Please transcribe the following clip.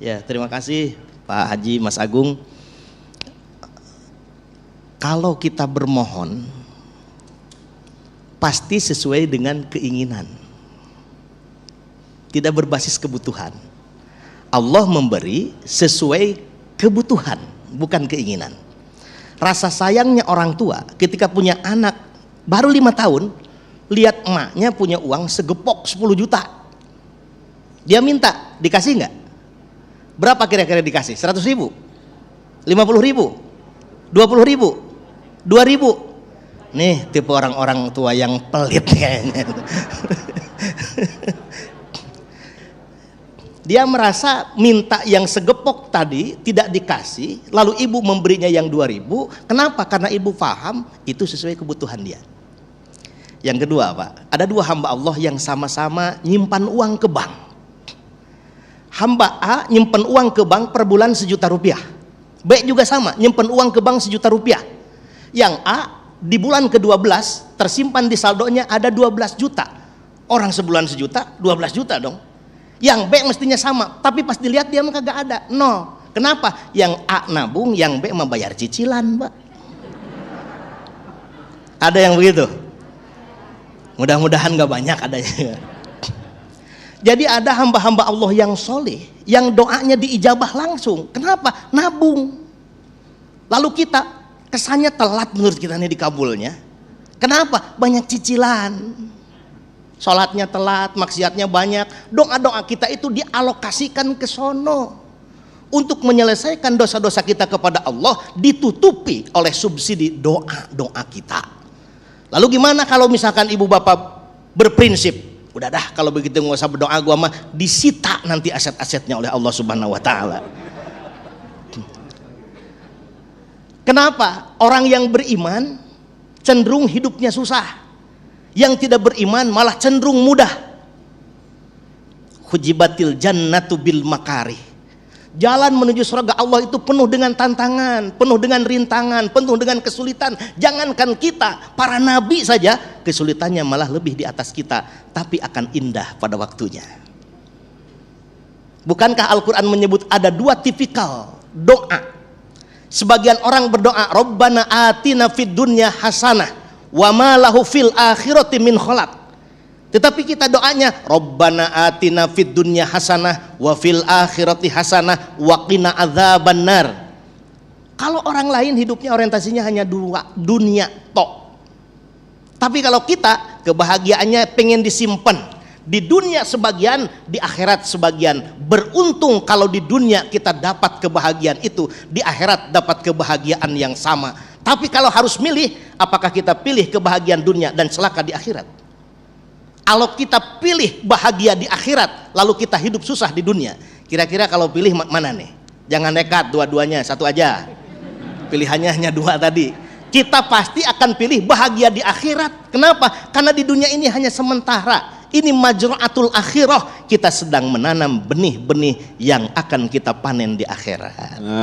Ya, terima kasih Pak Haji, Mas Agung. Kalau kita bermohon, pasti sesuai dengan keinginan, tidak berbasis kebutuhan. Allah memberi sesuai kebutuhan, bukan keinginan. Rasa sayangnya orang tua ketika punya anak baru 5 tahun, lihat emaknya punya uang segepok 10 juta, dia minta, dikasih nggak? Berapa kira-kira dikasih? 100 ribu? 50 ribu? 20 ribu? 2 ribu? Nih tipe orang-orang tua yang pelit kayaknya. Dia merasa minta yang segepok tadi tidak dikasih, lalu ibu memberinya yang 2.000. Kenapa? Karena ibu paham itu sesuai kebutuhan dia. Yang kedua Pak, ada 2 hamba Allah yang sama-sama nyimpan uang ke bank. Hamba A nyimpan uang ke bank per bulan 1 juta rupiah. B juga sama, nyimpan uang ke bank 1 juta rupiah. Yang A di bulan ke-12 tersimpan di saldonya ada 12 juta. Orang sebulan 1 juta, 12 juta dong. Yang B mestinya sama, tapi pas dilihat dia mah kagak ada, 0. Kenapa? Yang A nabung, yang B membayar cicilan, Mbak. Ada yang begitu? Mudah-mudahan gak banyak adanya. Jadi ada hamba-hamba Allah yang soleh, yang doanya diijabah langsung. Kenapa? Nabung. Lalu kita kesannya telat menurut kita nih dikabulnya. Kenapa? Banyak cicilan. Sholatnya telat, maksiatnya banyak. Doa-doa kita itu dialokasikan ke sono. Untuk menyelesaikan dosa-dosa kita kepada Allah, ditutupi oleh subsidi doa-doa kita. Lalu gimana kalau misalkan ibu bapak berprinsip, udah dah kalau begitu nggak usah berdoa, gua mah disita nanti aset-asetnya oleh Allah Subhanahu wa taala. Kenapa? Orang yang beriman cenderung hidupnya susah. Yang tidak beriman malah cenderung mudah. Hujibatil jannatu bil makarih. Jalan menuju surga Allah itu penuh dengan tantangan, penuh dengan rintangan, penuh dengan kesulitan. Jangankan kita, para nabi saja kesulitannya malah lebih di atas kita, tapi akan indah pada waktunya. Bukankah Al-Quran menyebut ada 2 tipikal doa? Sebagian orang berdoa, Rabbana atina fid dunya hasanah wa ma lahu fil akhirati min khalaq. Tetapi kita doanya Rabbana atina fid dunya hasanah wa fil akhirati hasanah wa qina adzabannar. Kalau orang lain hidupnya orientasinya hanya 2, dunia tok. Tapi kalau kita kebahagiaannya pengen disimpan di dunia sebagian, di akhirat sebagian. Beruntung kalau di dunia kita dapat kebahagiaan itu, di akhirat dapat kebahagiaan yang sama. Tapi kalau harus milih, apakah kita pilih kebahagiaan dunia dan celaka di akhirat? Kalau kita pilih bahagia di akhirat, lalu kita hidup susah di dunia, kira-kira kalau pilih mana nih? Jangan nekat dua-duanya, satu aja. Pilihannya hanya 2 tadi. Kita pasti akan pilih bahagia di akhirat. Kenapa? Karena di dunia ini hanya sementara. Ini majru'atul akhirah. Kita sedang menanam benih-benih yang akan kita panen di akhirat.